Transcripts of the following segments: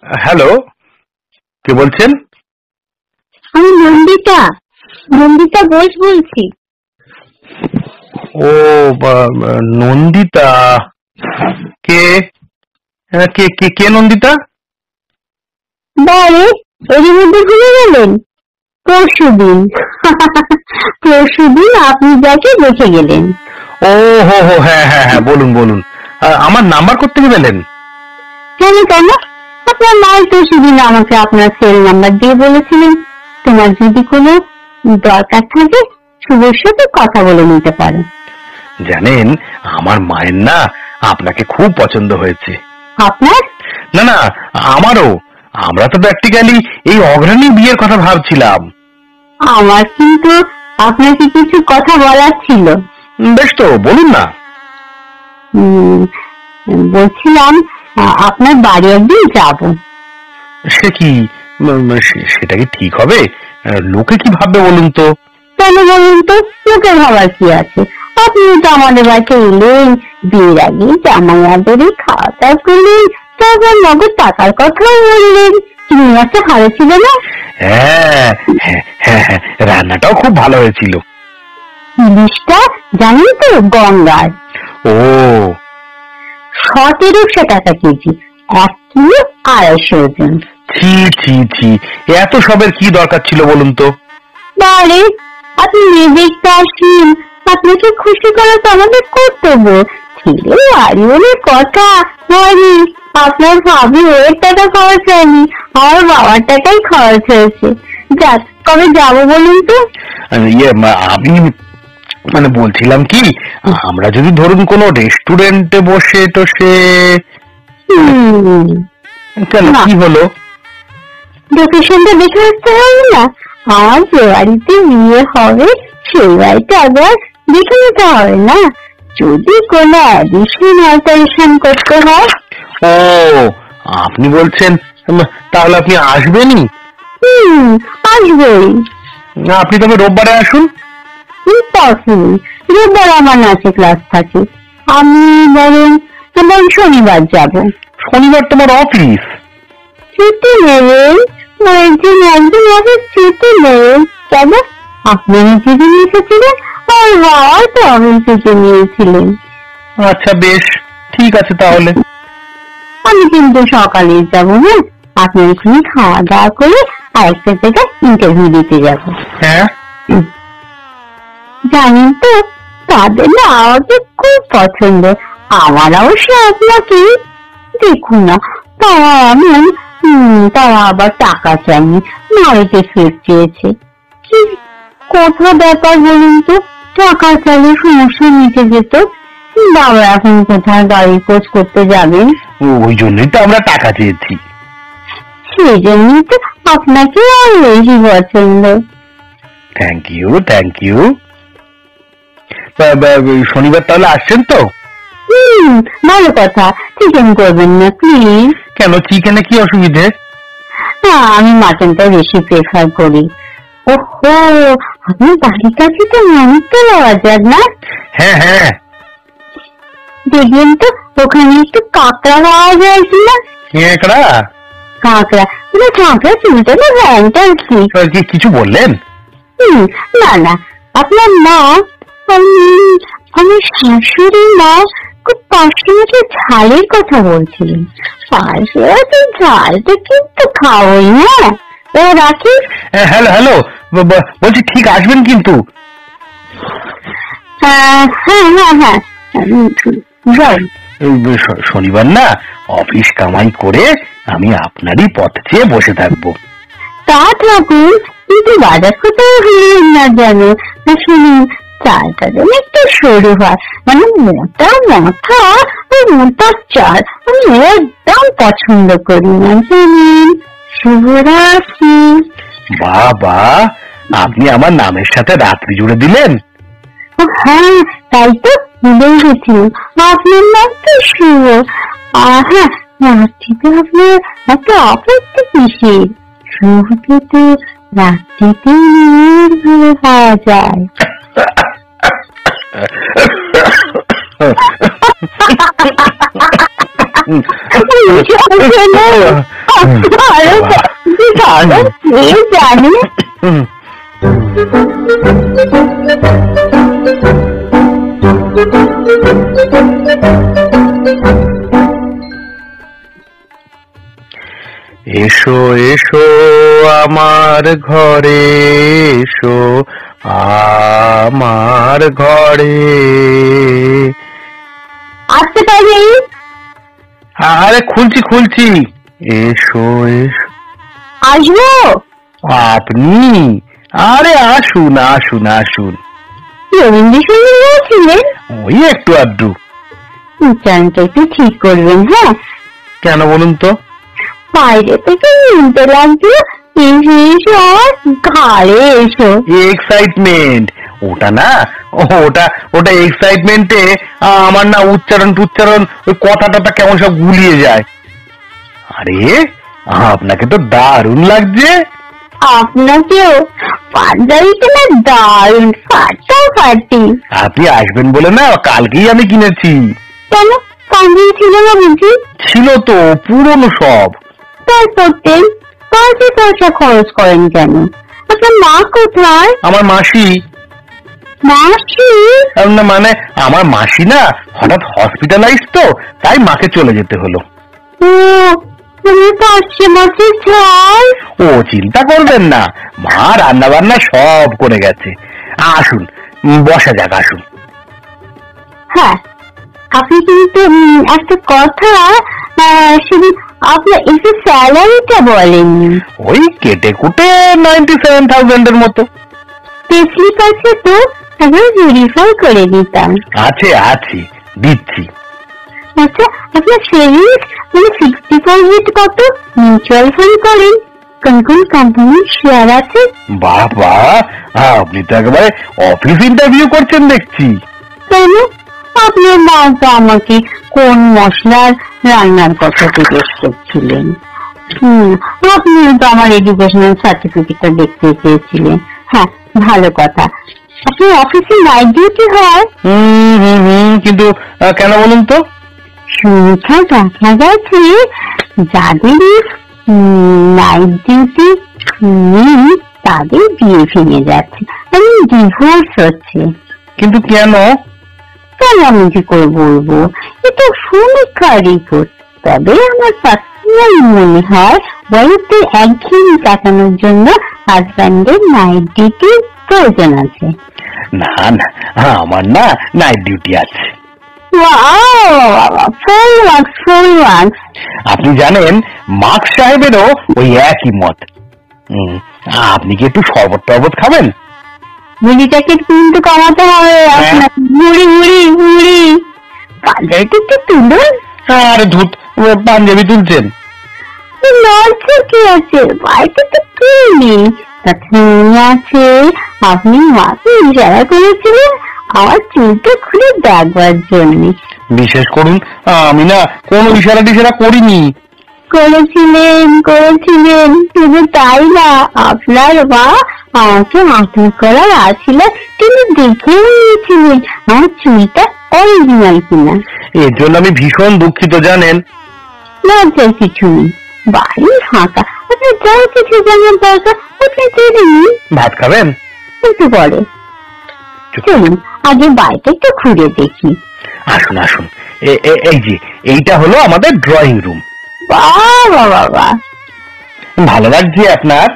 Hello, কে বলছেন? আমি নন্দিতা নন্দিতা ঘোষ বলছি। ও, নন্দিতা। কে কে কে কে নন্দিতা? বারে এরই মধ্যে ভুলে গেলেন? পরশুদিন পরশুদিন আপনি যাকে দেখে গেলেন। ও হো হো, হ্যাঁ হ্যাঁ হ্যাঁ, বলুন বলুন। আমার নাম্বার কোত্থেকে পেলেন? কেন কেন? আপনার মাল তো সেদিন আমাকে আপনার সেল নাম্বার দিয়ে বলেছিলেন তোমার যদি কোনো দরকার থাকে শুভর সাথে কথা বলে নিতে পারো। জানেন, আমার মায়ের না আপনাকে খুব পছন্দ হয়েছে। আপনার? না না, আমারও। আমরা তো প্র্যাকটিক্যালি এই অগ্রণী বিয়ের কথা ভাবছিলাম। আমার কিন্তু আপনাকে কিছু কথা বলার ছিল। বেশ, তো বলুন না। বলছিলাম আপনার বাড়ি একদিন যাব। সে কি, সেটা কি ঠিক হবে? লোকে কি ভাববে বলুন তো? কেন বলুন তো? লোকের ভাবার কি আছে? আপনি তো আমাদের বাড়িতে এলেন, বিয়ের আগে জামাই আদরে খাওয়া দাওয়া করলেন, তারপর নগদ টাকার কথাও বললেন। চিংড়ি মাছটা ভালো ছিল না? হ্যাঁ হ্যাঁ হ্যাঁ হ্যাঁ, রান্নাটাও খুব ভালো হয়েছিল। ইলিশটা জানেন তো গঙ্গার। ও, ১৭০০ টাকা কেজি, 1 কিলো ২৫০ ওজন। ছি ছি ছি, এত সবের কি দরকার ছিল বলুন তো? বারে আপনি মেয়ে দেখতে আসেন, আপনাকে খুশি করা তো আমাদের কর্তব্য। ছেলে বাড়ি বলে কথা হয়নি, আপনার ভাবি ওর টাকা খরচ হয়নি, আমার বাবার টাকাই খরচ হয়েছে। যাক, কবে যাবো বলুন তো? আমি বলছিলাম কি, আমরা যদি ধরুন কোনো রেস্টুরেন্টে বসে টসে। কেন, কি হলো? লোকেশনটা দেখে আসতে হবে না? আমার যে বাড়িতে বিয়ে হবে সেই বাড়িতে একবার দেখে নিতে হবে না? যদি কোনো অ্যাডিশন অল্টারেশন করতে হয়। ও, আপনি বলছেন তাহলে আপনি আসবেনই? আসবেই। আপনি তবে রোববারে আসুন। ইম্পসিবল, রোববার আমার নাচে ক্লাস থাকে। আমি বরং শনিবার যাব। শনিবার তোমার অফিস? ছুটি নেবেন? একজন অফিস ছুটি নেবেন কেন? আপনারা যেদিন এসেছিলেন আর বাবা তো অফিস থেকে নিয়েছিলেন। আচ্ছা বেশ, ঠিক আছে তাহলে। আমি কিন্তু সকালে যাবো। হ্যাঁ, আপনি এখানে খাওয়া দাওয়া করে আরেকটা জায়গায় ইন্টারভিউ দিতে যাব। হ্যাঁ, জানেন তো, তাদের না আমাকে খুব পছন্দ। আমার অবশ্য আপনাকে। দেখুন না, তারা আবার টাকা চায়নি, বাড়িতে ফের চেয়েছে। কি কথা ব্যাপার বলুন তো? টাকা চাইলে সমস্যা মিটে যেত। বাবা এখন কোথায় গাড়ি কোচ করতে যাবেন? ওই জন্যই তো আমরা টাকা চেয়েছি। সেই জন্যই তো আপনাকে আর বেশি পছন্দ। Thank you thank you. শনিবার তাহলে আসছেন তো? ভালো কথা। চিকেন করবেন না প্লিজ? কেন, চিকেনে কি অসুবিধে? না, আমি মাটনটা বেশি প্রেফার করি। ওহো, আপনার বাড়ির কাছে তো মনিরতলা বাজার না? হ্যাঁ হ্যাঁ। দেখবেন তো ওখানে একটু কাঁকড়া পাওয়া যায় কিনা? কাঁকড়া? কাঁকড়া কাঁকড়া চুলটা না ভ্যানটা কি? কিছু বললেন? না না, আপনার মা, আমার শাশুড়ি মা খুব পাশে ঝালের কথা বলছিলেন। পাশে ঝালটা কিন্তু খাওয়াই না। ও রাখি। হ্যালো হ্যালো, বলছি ঠিক আসবেন কিন্তু? হ্যাঁ হ্যাঁ হ্যাঁ, শনিবার না অফিস কামাই করে আমি আপনারই পথ চেয়ে বসে থাকবো। তা থাকুন, কিন্তু বাজার কোথাও হলেন না যেন। শুনুন, চালটা যেন একটু সরু হয়, মোটা মাথা আর মোটা চাল আমি একদম পছন্দ করি না জানেন। শুভরাত্রি। বাবা, আপনি আমার নামের সাথে রাত্রি জুড়ে দিলেন। হ্যাঁ, তাই তো ভুলেই গেছি, আপনার নাম তো শুভ। হ্যাঁ, রাত্রিতে আপনার একটা আপত্তি কিসের? শুভকে তো রাত্রিতে নির্ভরে পাওয়া যায়। জানে এসো এসো আমার ঘরে, এসো আমার ঘরে। আসতে পারি? আরে খুলছি খুলছি, এসো এসো। আসবো? আপনি? আরে আসুন আসুন আসুন। রবীন্দ্রসঙ্গীত বলছিলেন? ওই একটু আধটু। উচ্চারণটা একটু ঠিক করবেন, হ্যাঁ? কেন বলুন তো? বাইরে থেকে শুনতে লাগছে এসো ঘরে এসো। এক্সাইটমেন্ট ওটা না, ওটা ওটা এক্সাইটমেন্টে আমার না উচ্চারণ টুচ্চারণ ওই কথা কেমন সব গুলিয়ে যায়। আরে আপনাকে তো দারুণ লাগছে। আপনাকেও। পাঞ্জাবিটা না দারুণ ফাটাফাটি। আপনি আসবেন বলে না কালকেই আমি কিনেছি। কেন পাঞ্জাবি ছিল না বুঝি? ছিল তো, পুরনো সব। তাই করতেন, কাজে পয়সা খরচ করেন কেন? আপনার মা কোথায়? আমার মাসি। মাসি? না মানে আমার মাসি না হঠাৎ হসপিটালাইজ তো, তাই মাকে চলে যেতে হলো। ও তুমি পাশে মাসি চাই? ও চিন্তা করবেন না, মা রান্না বান্না সব করে গেছে। আসুন বসা যাক, আসুন। হ্যাঁ আপনি কিন্তু একটা কথা, সেদিন আপনার একটু স্যালারিটা বলেননি। ওই কেটে কুটে 97,000 এর মতো। পেসলিপ আছে তো, একবার ভেরিফাই করে দিতাম। আছে আছে, দিচ্ছি। আচ্ছা আপনার সেভিংস মানে ফিক্সড ডিপোজিট কত? মিউচুয়াল ফান্ড করেন? কোন কোন কোম্পানির শেয়ার আছে? বাবা আপনি তো একেবারে অফিস ইন্টারভিউ করছেন দেখছি। কেন? আপনার মা তো আমাকে কোন মশলার রান্নার কথা জিজ্ঞেস করছিলেন। আপনি তো আমার এডুকেশনাল সার্টিফিকেটটা দেখতে চেয়েছিলেন। হ্যাঁ ভালো কথা। আপনার অফিসে নাইট ডিউটি হয়? কিন্তু কেন বলুন তো? শুনেছি দেখা গেছে যাদের নাইট ডিউটি নেই তাদের বিয়ে ভেঙে যাচ্ছে, মানে ডিভোর্স হচ্ছে। কিন্তু কেন? কেন আমি কি করে বলবো, এটা সমীক্ষা রিপোর্ট। তবে আমার পার্সোনাল মনে হয় ওয়াইফদের একঘেয়েমি কাটানোর জন্য হাজব্যান্ডের নাইট ডিউটি প্রয়োজন আছে। না না, আমার না নাইট ডিউটি আছে। আপনি জানেন মার্কস সাহেবেরও ওই একই মত। আপনি কি একটু শরবত টরবত খাবেন? মুড়িটাকে কিন্তু কমাতে হবে আপনার। মুড়ি মুড়ি মুড়ি পাঞ্জাবিটা একটু তুলুন। আরে ধুত, পাঞ্জাবি তুলছেন? নড়ছে কি আছে, বাড়িতে তো কেউ নেই। মনে আছে আপনি মাকে ইশারা করেছিলেন আমার চুলটা খুলে দেখবার জন্য। বিশেষ করুন আমি না কোনো ইশারা টিশারা করিনি। করেছিলেন শুধু তাই না, আপনার মা আমাকে আদর করার আছিল, তিনি দেখেও নিয়েছিলেন আমার চুলটা অরিজিনাল কিনা। এর জন্য আমি ভীষণ দুঃখিত জানেন। লজ্জার কিছু নেই, বাড়ি ফাঁকা। আপনার যা কিছু জানার দরকার আপনি জেনে নিন। ভাত খাবেন? একটু পরে। চলুন আগে বাড়িটা একটু ঘুরে দেখি। আসুন আসুন, এই যে এইটা হলো আমাদের ড্রয়িং রুম। বাবা বাবা, ভালো লাগছে আপনার?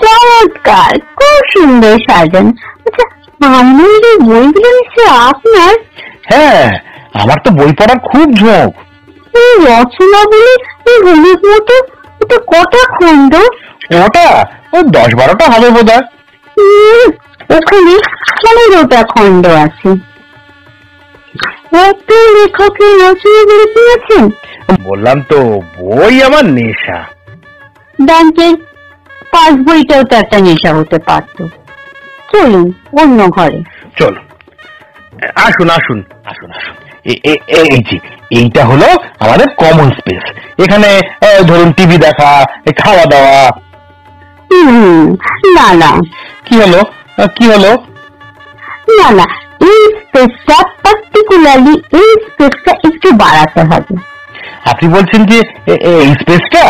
চমৎকার, খুব সুন্দর সাজান। আচ্ছা আমার এই বইগুলো নিশ্চয় আপনার? হ্যাঁ, আমার তো বই পড়ার খুব ঝোঁক। এই রচনা বলে এই হলুদ মতো, ওটা কটা খন্ড? ওটা ওই 10-12টা হবে বোধহয়। ওখানে 15টা খন্ড আছে। এত লেখকের রচনাগুলো পড়েছেন? বললাম তো বই আমার নেশা। ব্যাংকের পাস বইটাও তো একটা নেশা হতে পারতো। চলুন অন্য ঘরে। চলুন, আসুন আসুন আসুন আসুন। এই যে এইটা হলো আমাদের কমন স্পেস। এখানে ধরুন টিভি দেখা, খাওয়া দাওয়া। না না, কি হলো কি হলো? না না, এই স্পেসটা পার্টিকুলারলি এই স্পেসটা একটু বাড়াতে হবে। আপনি বলছেন যে এই স্পেসটা?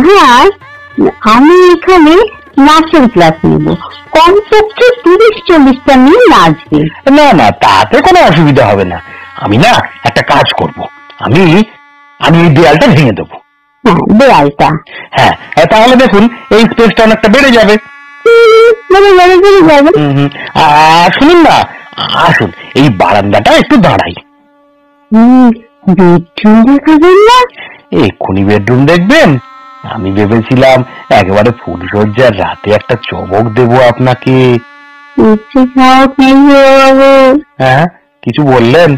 হ্যাঁ, আমি এখানে নাচের ক্লাস নেব, কমপক্ষে 30-40টা মেয়ে নাচবে। না না, তাতে কোনো অসুবিধা হবে না। আমি না একটা কাজ করব, আমি আমি এই দেয়ালটা ভেঙে দেবো। হ্যাঁ, দেয়ালটা? হ্যাঁ, তাহলে দেখুন এই স্পেসটা অনেকটা বেড়ে যাবে। শুনুন না, আসুন এই বারান্দাটা একটু দাঁড়াই। বেডরুম দেখাবেন না? এক্ষুনি বেডরুম দেখবেন? আমি ভেবেছিলাম একেবারে ফুলসজ্জার রাতে একটা চমক দেবো আপনাকে। হ্যাঁ, কিছু বললেন?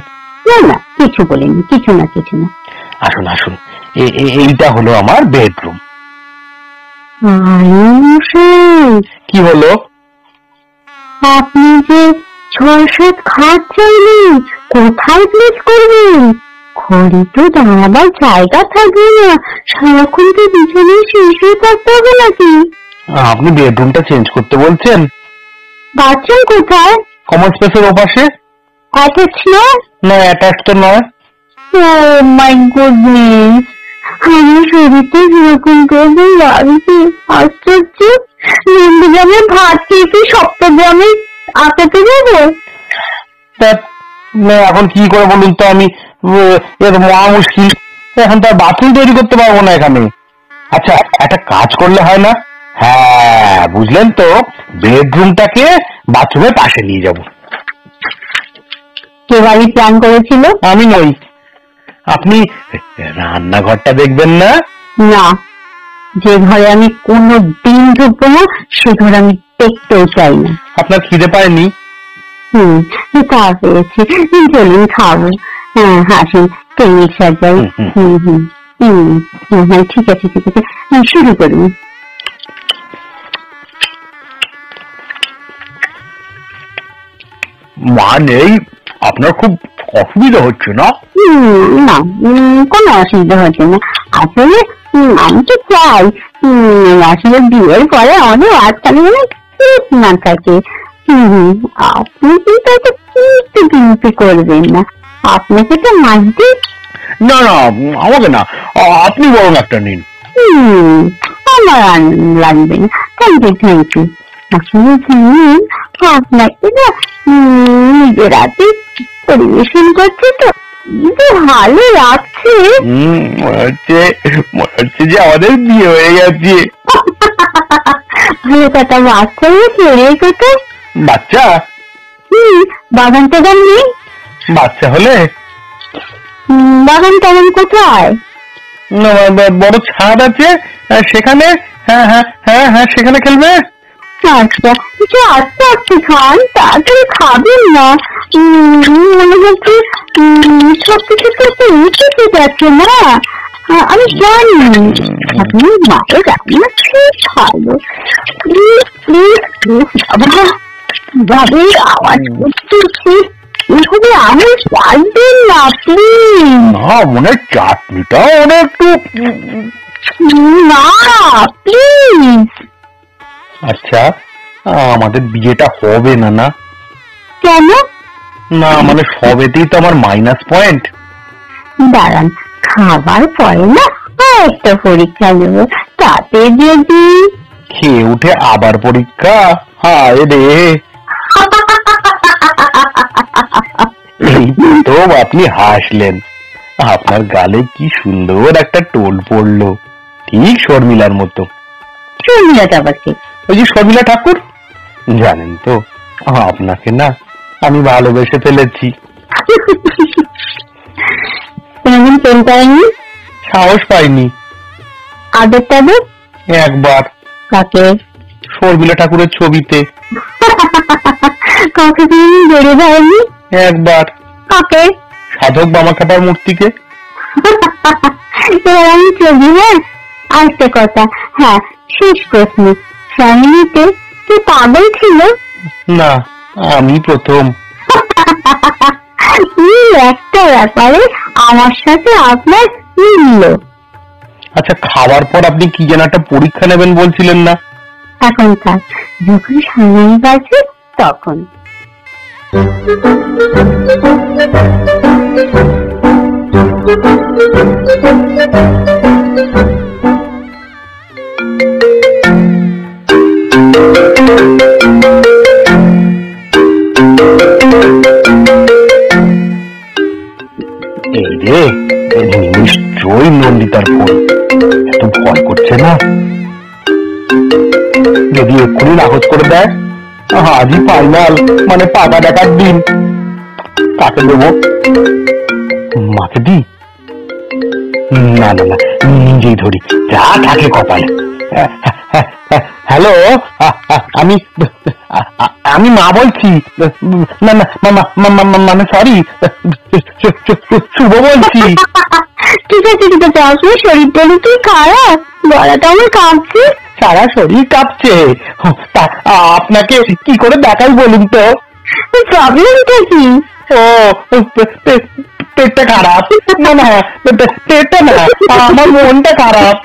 না না, কিছু বলিনি, কিছু না। আসুন আসুন, এইটা হলো আমার বেডরুম। কি হলো? আপনি যে 6-7 খাট চাইলেন, কোথায় প্লেস করবেন? ঘরে তো দাঁড়াবার জায়গা থাকবে না, সারাক্ষণ তো বিছানায় শুয়ে থাকতে হবে নাকি? আপনি বেডরুমটা চেঞ্জ করতে বলছেন? বাথরুম কোথায়? কমন স্পেসের ওপাশে। অ্যাটাচ না? না, অ্যাটাচ তো নয়। ও মাই গুডনেস, আমার শরীরটা সেরকম করে লাগছে। আশ্চর্য, নন্দীগ্রামে ভাত খেয়ে সপ্তগ্রামে আটাতে যাবো? এখন কি করে বলুন তো, আমি এর মহা মুশকিল। এখন তো আর বাথরুম তৈরি করতে পারবো না এখানে। আচ্ছা, একটা কাজ করলে হয় না? হ্যাঁ, বুঝলেন তো, বেডরুমটাকে বাথরুমের পাশে নিয়ে যাব। কে বাড়ি প্ল্যান করেছিল? আমি নই। আপনি রান্নাঘরটা দেখবেন না? না, যে ঘরে আমি কোনো দিন ঢুকবো না সে ঘরে আমি দেখতেও চাই না। আপনার খিদে পায়নি? তা পেয়েছি, চলুন খাবো। হ্যাঁ, হাসুন, টেবিল সাজাই। হ্যাঁ, ঠিক আছে, শুরু করুন। মা নেই, আপনার খুব অসুবিধা হচ্ছে না? না, কোনো অসুবিধা হচ্ছে না। আসলে আমি তো চাই আসলে বিয়ের পরে আমাদের আজকাল না থাকে। আপনি কিন্তু কিন্তু করবেন না, আপনাকে তো মানতে। না না, আমাকে না, আপনি বরং একটা নিন। আমার লাগবে না, থ্যাংক ইউ। আসলে জানেন, আপনাকে না নিজের হাতে পরিবেশন করছে তো ভালো লাগছে। মনে হচ্ছে যে আমাদের বিয়ে হয়ে গেছে। ভালো কথা, বাচ্চা হয়েছে কোথায়? বাচ্চা? বাগান টাগান নেই? বাচ্চা হলে বাগান টাগান কোথায়? বড় ছাদ আছে সেখানে। হ্যাঁ হ্যাঁ হ্যাঁ হ্যাঁ, সেখানে খেলবে। আচ্ছা, কিছু আস্তে আস্তে খান, তাড়াতাড়ি খাবেন না। মনে হচ্ছে সবকিছু তো উঠে যাচ্ছে না। আমি জানি আপনি মায়ের রান্না খুব ভালো। প্লিজ প্লিজ প্লিজ বাবা, আওয়াজ করছে, এভাবে আমি চাইবেন না প্লিজ। না, মনে চাটনিটা একটু। না প্লিজ। আচ্ছা, আমাদের বিয়েটা হবে না? না কেন? না মানে সবেতেই তো আমার মাইনাস পয়েন্ট। দাঁড়ান, খাবার পরে না একটা পরীক্ষা নেব, তাতে যদি খেয়ে উঠে আবার পরীক্ষা? হায় রে, এই তো আপনি হাসলেন। আপনার গালে কি সুন্দর একটা টোল পড়লো, ঠিক শর্মিলার মতো। শর্মিলাটা আবার কে? ওই যে শর্মিলা ঠাকুর। জানেন তো, আপনাকে না আমি ভালোবেসে ফেলেছি। এমন প্রেম করেনি? সাহস পাইনি। আদর টাদর? একবার। কাকে? শর্মিলা ঠাকুরের ছবিতে। কাকে তুমি জড়ে যায়নি? একবার। কাকে? সাধক বামাখ্যাপার মূর্তিকে। এবার আমি ছবি। হ্যাঁ, আরেকটা কথা। হ্যাঁ, শেষ প্রশ্ন, ফ্যামিলিতে কি পাগল ছিল? না, আমি প্রথম। একটা ব্যাপারে আমার সাথে আপনার মিলল। আচ্ছা, খাওয়ার পর আপনি কি যেন একটা পরীক্ষা নেবেন বলছিলেন না? এখন থাক, যখন সময় বাজে তখন। এই রে, নিশ্চয়ই নন্দিতার ফোন। এত ভয় করছে না? যদি এক্ষুনি নাকচ করে দেয়, আজই ফাইনাল, মানে পাকা দেখার দিন। কাকে দেবো? মাকে দি? না না না, নিজেই ধরি, যা থাকে কপালে। হ্যালো, আমি আমি মা বলছি। না না, মানে সরি, শুভ বলছি। ঠিক আছে ঠিক আছে, আসলে শরীরটা একটু খারাপ, গলাটা আমার কাঁপছে। সারা শরীর কাঁপছে? তা আপনাকে কি করে দেখাই বলুন তো? প্রবলেমটা কি? ও, পেটটা খারাপ। না না, পেটটা না, আমার মনটা খারাপ।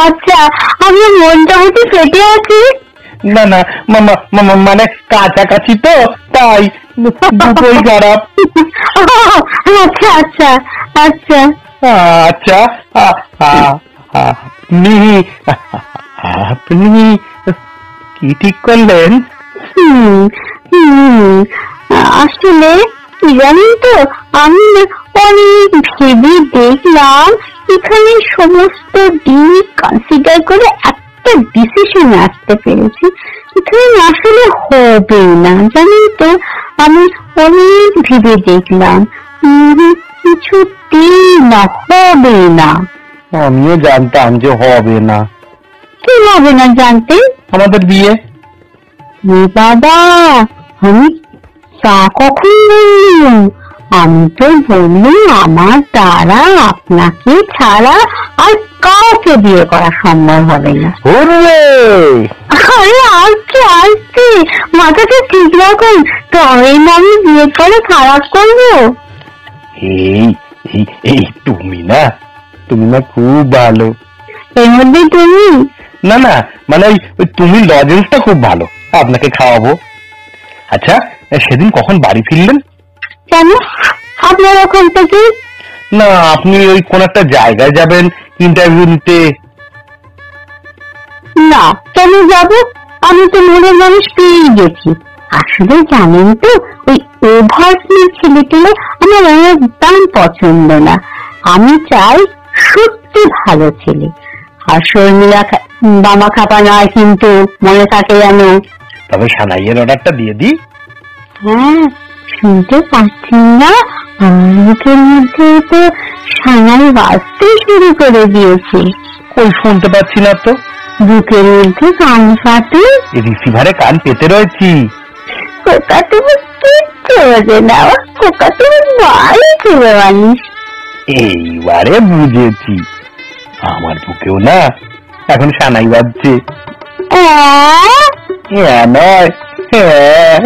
আচ্ছা, আমার মনটা হয়তো ফেটে আছে। না না, মানে কাছাকাছি তো, তাই দুটোই খারাপ। আচ্ছা আচ্ছা আচ্ছা আচ্ছা, আপনি আপনি কি ঠিক করলেন? আসলে কি জানেন তো, আমি অনেক ভেবে দেখলাম, এখানে সমস্ত দিক কনসিডার করে একটা ডিসিশনে আসতে পেরেছি। এখানে আসলে হবে না, জানেন তো, আমি অনেক ভেবে দেখলাম, কিছুতেই না, হবে না। আমিও জানতাম যে হবে না। কি হবে না জানতে? আমাদের বিয়ে। বাবা, আমি তা কখন বললাম? আমি তো বললাম আমার দ্বারা আপনাকে ছাড়া আর কাউকে বিয়ে করা সম্ভব হবে না। আরে আসছে আসছে, মাথাটা ঠিক রাখুন, তবে না আমি বিয়ে করে খারাপ করবো। এই এই এই তুমি না খুব ভালো। এর মধ্যে তুমি? না না, মানে ওই তুমি লজেন্সটা খুব ভালো, আপনাকে খাওয়াবো। আচ্ছা, সেদিন কখন বাড়ি ফিরলেন? কেন, আপনার ওখান থেকে? না, আপনি ওই কোন একটা জায়গায় যাবেন ইন্টারভিউ নিতে। না, কেন যাব? আমি তো মনের মানুষ পেয়ে গেছি। আসলে জানেন তো, ওই ওভারস্মার্ট ছেলেগুলো আমার একদম পছন্দ না। আমি চাই সত্যি ভালো ছেলে। আর শর্মিলা বামা খাপা নয় কিন্তু, মনে থাকে যেন। তবে সানাইয়ের অর্ডারটা দিয়ে দিই। হ্যাঁ, শুনতে পাচ্ছেন না? আমার মুখের মধ্যে তো সানাই বাজতে শুরু করে দিয়েছে। কই শুনতে পাচ্ছি না তো। বুকের মধ্যে কান ফাটে। রিসিভারে কান পেতে রয়েছি। খোকা তুমি কিচ্ছু বোঝে না, খোকা তুমি ভারী ছেলে মানুষ। এইবারে বুঝেছি, আমার বুকেও না এখন সানাই বাজছে। হ্যাঁ নয়, হ্যাঁ।